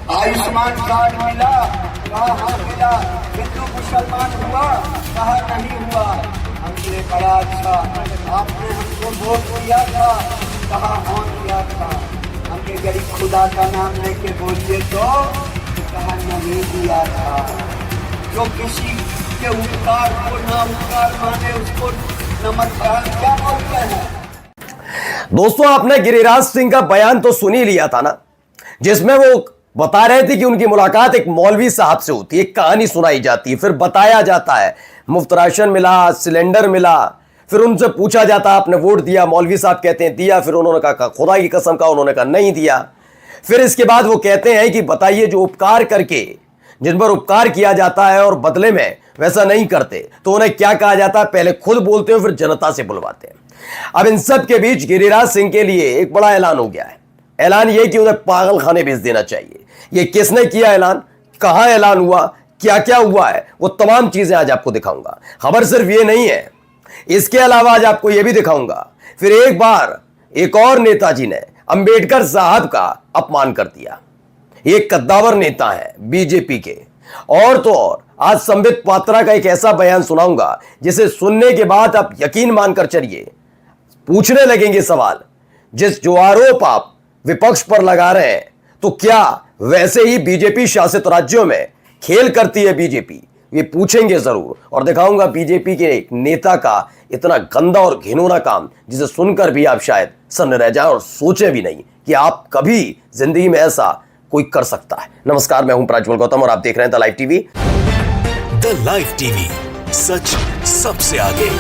Ayushman card मिला, कहा हाँ मिला। हिंदू मुसलमान हुआ, कहा नहीं हुआ। हमने बड़ा अच्छा, आपने हमको वोट दिया था, कहा हाँ दिया था। हमने गरीब खुदा का नाम लेके बोलिए तो कहा नहीं दिया था। जो किसी के उपकार को ना उपकार माने उसको नमक क्या बोलते हैं। दोस्तों, आपने गिरिराज सिंह का बयान तो सुन ही लिया था ना, जिसमें वो बता रहे थे कि उनकी मुलाकात एक मौलवी साहब से होती है, एक कहानी सुनाई जाती है, फिर बताया जाता है मुफ्त राशन मिला, सिलेंडर मिला, फिर उनसे पूछा जाता है आपने वोट दिया, मौलवी साहब कहते हैं दिया, फिर उन्होंने कहा खुदा की कसम कहा, उन्होंने कहा नहीं दिया। फिर इसके बाद वो कहते हैं कि बताइए जो उपकार करके, जिन पर उपकार किया जाता है और बदले में वैसा नहीं करते तो उन्हें क्या कहा जाता है, पहले खुद बोलते हो फिर जनता से बुलवाते हैं। अब इन सब के बीच गिरिराज सिंह के लिए एक बड़ा ऐलान हो गया है। ऐलान यह कि उन्हें पागल खाने भेज देना चाहिए। ये किसने किया ऐलान, कहां ऐलान हुआ, क्या क्या हुआ है, वो तमाम चीजें आज आपको दिखाऊंगा। खबर सिर्फ ये नहीं है, इसके अलावा आज आपको यह भी दिखाऊंगा फिर एक बार एक और नेताजी ने अंबेडकर साहब का अपमान कर दिया। एक कद्दावर नेता है बीजेपी के। और तो और आज संबित पात्रा का एक ऐसा बयान सुनाऊंगा जिसे सुनने के बाद आप यकीन मानकर चलिए, पूछने लगेंगे सवाल, जो आरोप आप विपक्ष पर लगा रहे हैं तो क्या वैसे ही बीजेपी शासित राज्यों में खेल करती है बीजेपी, ये पूछेंगे जरूर। और दिखाऊंगा बीजेपी के एक नेता का इतना गंदा और घिनौना काम जिसे सुनकर भी आप शायद सन्न रह जाए और सोचे भी नहीं कि आप कभी जिंदगी में ऐसा कोई कर सकता है। नमस्कार, मैं हूं प्रज्वल गौतम और आप देख रहे हैं the live TV. The live TV, सच सबसे आगे।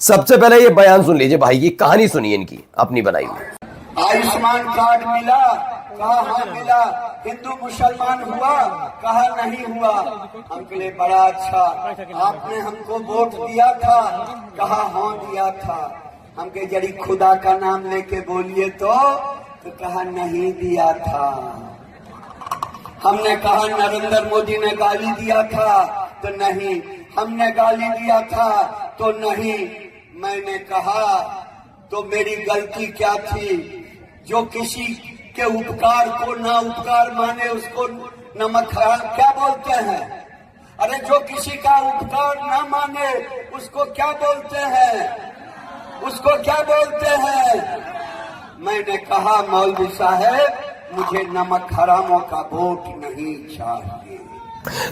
सबसे पहले ये बयान सुन लीजिए, भाई की कहानी सुनिए इनकी अपनी बनाई हुई। आयुष्मान कार्ड मिला, कहा हाँ मिला। हिंदू मुसलमान हुआ, कहा नहीं हुआ। हमके लिए बड़ा अच्छा, आपने हमको वोट दिया था, कहा हाँ दिया था। हमके जड़ी खुदा का नाम लेके बोलिए तो कहा नहीं दिया था। हमने कहा नरेंद्र मोदी ने गाली दिया था तो नहीं, हमने गाली दिया था तो नहीं। मैंने कहा तो मेरी गलती क्या थी। जो किसी के उपकार को ना उपकार माने उसको नमक क्या बोलते हैं। अरे जो किसी का उपकार ना माने उसको क्या बोलते हैं, उसको क्या बोलते हैं। मैंने कहा मौलवी साहब मुझे नमक हरामों का वोट नहीं चाहिए।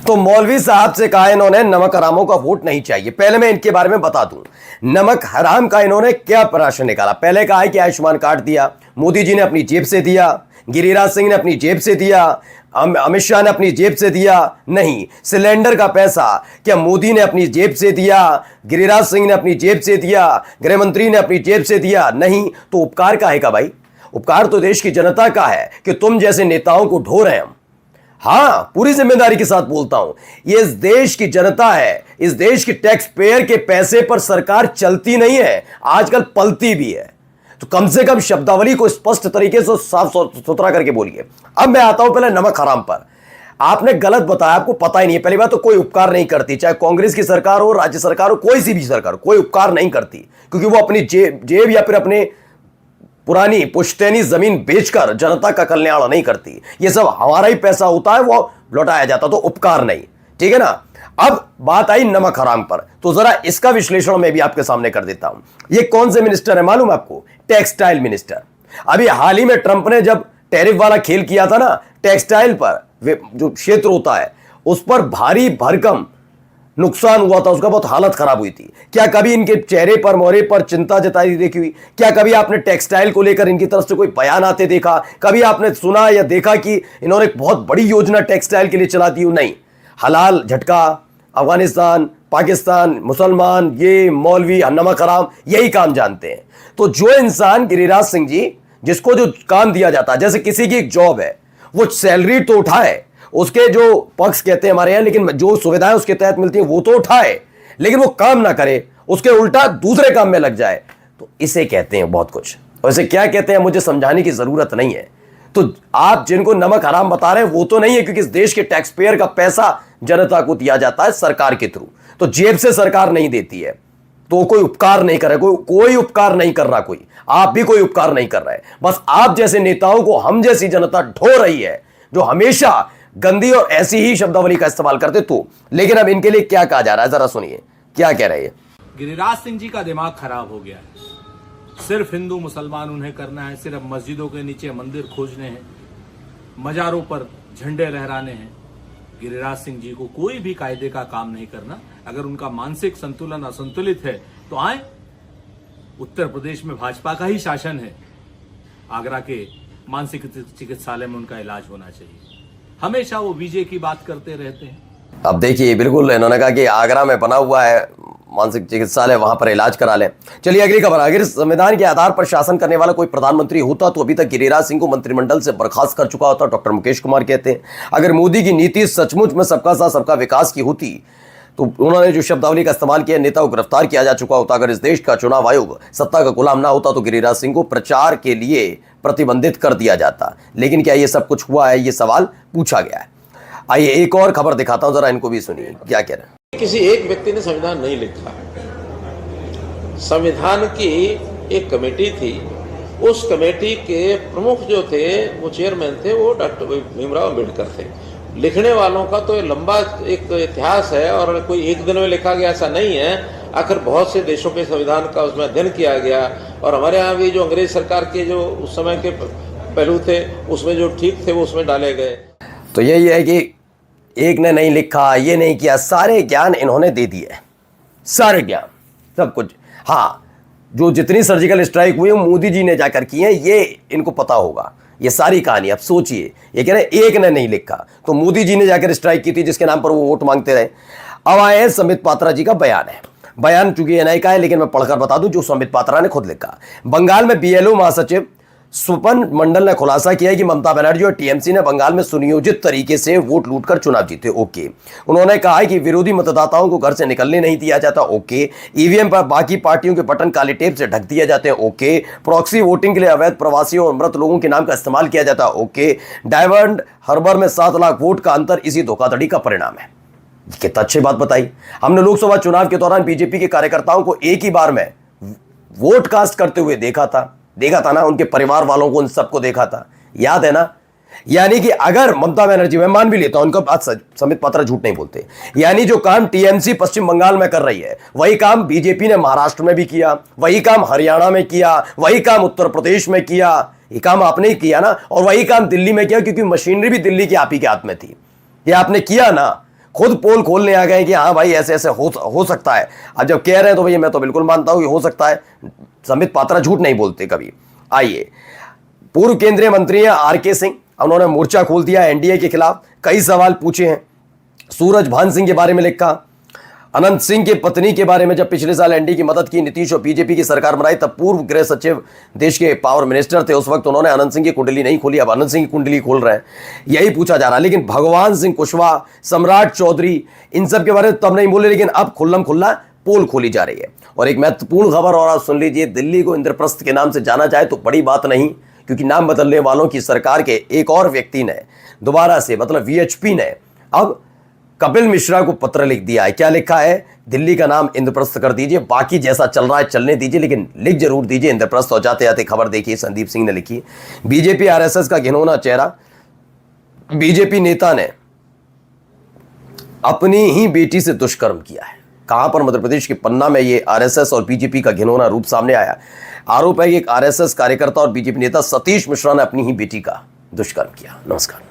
तो मौलवी साहब से कहा इन्होंने नमक हरामों का वोट नहीं चाहिए। पहले मैं इनके बारे में बता दूं, नमक हराम का इन्होंने क्या प्रश्न निकाला। पहले कहा है कि आयुष्मान कार्ड दिया, मोदी जी ने अपनी जेब से दिया, गिरिराज सिंह ने अपनी जेब से दिया, अमित शाह ने अपनी जेब से दिया। नहीं, सिलेंडर का पैसा क्या मोदी ने अपनी जेब से दिया, गिरिराज सिंह ने अपनी जेब से दिया, गृह मंत्री ने अपनी जेब से दिया। नहीं, तो उपकार का है का भाई, उपकार तो देश की जनता का है कि तुम जैसे नेताओं को ढो रहे हैं हम। हां, पूरी जिम्मेदारी के साथ बोलता हूं, ये इस देश की जनता है, इस देश के टैक्स पेयर के पैसे पर सरकार चलती नहीं है, आजकल पलती भी है। तो कम से कम शब्दावली को स्पष्ट तरीके से साफ सुथरा करके बोलिए। अब मैं आता हूं पहले नमक हराम पर। आपने गलत बताया, आपको पता ही नहीं है। पहली बात तो कोई उपकार नहीं करती, चाहे कांग्रेस की सरकार हो, राज्य सरकार हो, कोई सी भी सरकार, कोई उपकार नहीं करती, क्योंकि वो अपनी जेब या फिर अपने पुरानी पुश्तैनी जमीन बेचकर जनता का कल्याण नहीं करती। ये सब हमारा ही पैसा होता है, वो लौटाया जाता, तो उपकार नहीं। ठीक है ना। अब बात आई नमक हराम पर, तो जरा इसका विश्लेषण मैं भी आपके सामने कर देता हूं। ये कौन से मिनिस्टर है मालूम आपको? Textile minister. अभी हाल ही में ट्रंप ने जब टैरिफ वाला खेल किया था ना, टेक्सटाइल पर जो क्षेत्र होता है उस पर भारी भरकम नुकसान हुआ था, उसका बहुत हालत खराब हुई थी। क्या कभी इनके चेहरे पर, मोहरे पर चिंता जताई देखी हुई? क्या कभी आपने टेक्सटाइल को लेकर इनकी तरफ से कोई बयान आते देखा? कभी आपने सुना या देखा कि इन्होंने एक बहुत बड़ी योजना टेक्सटाइल के लिए चला दी हो? नहीं। हलाल झटका, अफगानिस्तान, पाकिस्तान, मुसलमान, ये मौलवी, नमक हराम, यही काम जानते हैं। तो जो इंसान, गिरिराज सिंह जी, जिसको जो काम दिया जाता है, जैसे किसी की एक जॉब है, वो सैलरी तो उठाए, उसके जो पक्ष कहते हैं हमारे यहां, लेकिन जो सुविधाएं उसके तहत मिलती है वो तो उठाए, लेकिन वो काम ना करे, उसके उल्टा दूसरे काम में लग जाए, तो इसे कहते हैं बहुत कुछ। वैसे क्या कहते हैं मुझे समझाने की जरूरत नहीं है। तो आप जिनको नमक हराम बता रहे हैं वो तो नहीं है, क्योंकि इस देश के टैक्स पेयर का पैसा जनता को दिया जाता है सरकार के थ्रू, तो जेब से सरकार नहीं देती है। तो कोई उपकार नहीं कर रहा, कोई उपकार नहीं कर रहा, कोई आप भी कोई उपकार नहीं कर रहे। बस आप जैसे नेताओं को हम जैसी जनता ढो रही है, जो हमेशा गंदी और ऐसी ही शब्दावली का इस्तेमाल करते। तो लेकिन अब इनके लिए क्या कहा जा रहा है, जरा सुनिए क्या कह रहे हैं। गिरिराज सिंह जी का दिमाग खराब हो गया है। सिर्फ हिंदू मुसलमान उन्हें करना है, सिर्फ मस्जिदों के नीचे मंदिर खोजने हैं, मजारों पर झंडे लहराने हैं। गिरिराज सिंह जी को कोई भी कायदे का काम नहीं करना। अगर उनका मानसिक संतुलन असंतुलित है तो आए, उत्तर प्रदेश में भाजपा का ही शासन है, आगरा के मानसिक चिकित्सालय में उनका इलाज होना चाहिए। हमेशा वो बीजे की बात करते रहते हैं। अब देखिए, बिल्कुल इन्होंने कहा कि आगरा में बना हुआ है मानसिक चिकित्सालय, वहां पर इलाज करा लें। चलिए अगली खबर। अगर संविधान के आधार पर शासन करने वाला कोई प्रधानमंत्री होता तो अभी तक गिरिराज सिंह को मंत्रिमंडल से बर्खास्त कर चुका होता, डॉक्टर मुकेश कुमार कहते हैं। अगर मोदी की नीति सचमुच में सबका साथ सबका विकास की होती तो उन्होंने जो शब्दावली का इस्तेमाल किया, नेता को गिरफ्तार किया जा चुका होता। अगर इस देश का चुनाव आयोग सत्ता का गुलाम ना होता तो गिरिराज सिंह को प्रचार के लिए प्रतिबंधित कर दिया जाता। लेकिन क्या ये सब कुछ हुआ है, ये सवाल पूछा गया है। आइए एक और खबर दिखाता हूं, जरा इनको भी सुनिए क्या कह रहे हैं। किसी एक व्यक्ति ने संविधान नहीं लिखा। संविधान की एक कमेटी थी, उस कमेटी के प्रमुख जो थे, वो चेयरमैन थे, वो डॉक्टर भीमराव अम्बेडकर थे। लिखने वालों का तो लंबा एक इतिहास है और कोई एक दिन में लिखा गया ऐसा नहीं है। आखिर बहुत से देशों के संविधान का उसमें अध्ययन किया गया और हमारे यहाँ भी जो अंग्रेज सरकार के जो उस समय के पहलू थे उसमें जो ठीक थे वो उसमें डाले गए। तो यही है कि एक ने नहीं लिखा, ये नहीं किया, सारे ज्ञान इन्होंने दे दिए, सारे ज्ञान सब कुछ। हाँ, जो जितनी सर्जिकल स्ट्राइक हुई मोदी जी ने जाकर की है, ये इनको पता होगा, ये सारी कहानी। अब सोचिए, ये कह रहे एक ने नहीं लिखा तो मोदी जी ने जाकर स्ट्राइक की थी जिसके नाम पर वो वोट मांगते रहे। अब आए हैं संबित पात्रा जी का बयान है। बयान चूंकि एनआई का है लेकिन मैं पढ़कर बता दूं जो संबित पात्रा ने खुद लिखा। बंगाल में बीएलओ महासचिव सुपन मंडल ने खुलासा किया है कि ममता बनर्जी और टीएमसी ने बंगाल में सुनियोजित तरीके से वोट लूटकर चुनाव जीते। ओके। उन्होंने कहा है कि विरोधी मतदाताओं को घर से निकलने नहीं दिया जाता। ओके। ईवीएम पर बाकी पार्टियों के बटन काले टेप से ढक दिए जाते हैं। ओके। प्रॉक्सी वोटिंग के लिए अवैध प्रवासियों और मृत लोगों के नाम का इस्तेमाल किया जाता है। ओके। डायमंड हार्बर में 7 लाख वोट का अंतर इसी धोखाधड़ी का परिणाम है। कितना अच्छी बात बताई। हमने लोकसभा चुनाव के दौरान बीजेपी के कार्यकर्ताओं को एक ही बार में वोट कास्ट करते हुए देखा था ना, उनके परिवार वालों को, उन सबको देखा था, याद है ना। यानी कि अगर ममता बनर्जी, मैं मान भी लेता हूं उनका बात, संबित पात्रा झूठ नहीं बोलते, यानी जो काम टीएमसी पश्चिम बंगाल में कर रही है वही काम बीजेपी ने महाराष्ट्र में भी किया, वही काम हरियाणा में किया, वही काम उत्तर प्रदेश में किया। ये काम आपने ही किया ना, और वही काम दिल्ली में किया क्योंकि मशीनरी भी दिल्ली के आप ही के हाथ में थी। ये आपने किया ना, खुद पोल खोलने आ गए कि हाँ भाई ऐसे ऐसे हो सकता है। अब जब कह रहे हैं तो भैया मैं तो बिल्कुल मानता हूं कि हो सकता है। संबित पात्रा झूठ नहीं बोलते कभी। आइए, पूर्व केंद्रीय मंत्री हैं आरके सिंह, उन्होंने मोर्चा खोल दिया एनडीए के खिलाफ, कई सवाल पूछे हैं। सूरज भान सिंह के बारे में लिखा, अनंत सिंह की पत्नी के बारे में, जब पिछले साल एनडीए की मदद की नीतीश और बीजेपी की सरकार बनाई तब पूर्व गृह सचिव देश के पावर मिनिस्टर थे, उस वक्त उन्होंने अनंत सिंह की कुंडली नहीं खोली, अब अनंत सिंह की कुंडली खोल रहे हैं, यही पूछा जा रहा है। लेकिन भगवान सिंह कुशवाहा, सम्राट चौधरी, इन सब के बारे में तब नहीं बोले, लेकिन अब खुल्लम खुल्ला पोल खोली जा रही है। और एक महत्वपूर्ण खबर और आप सुन लीजिए, दिल्ली को इंद्रप्रस्थ के नाम से जाना जाए तो बड़ी बात नहीं, क्योंकि नाम बदलने वालों की सरकार के एक और व्यक्ति ने दोबारा से, मतलब वीएचपी ने अब कपिल मिश्रा को पत्र लिख दिया है। क्या लिखा है? दिल्ली का नाम इंद्रप्रस्थ कर दीजिए, बाकी जैसा चल रहा है चलने दीजिए, लेकिन लिख जरूर दीजिए इंद्रप्रस्थ। और जाते जाते खबर देखिए, संदीप सिंह ने लिखी, बीजेपी आरएसएस का घिनौना चेहरा, बीजेपी नेता ने अपनी ही बेटी से दुष्कर्म किया है। कहां पर? मध्य प्रदेश के पन्ना में ये आरएसएस और बीजेपी का घिनौना रूप सामने आया। आरोप है कि एक आरएसएस कार्यकर्ता और बीजेपी नेता सतीश मिश्रा ने अपनी ही बेटी का दुष्कर्म किया। नमस्कार।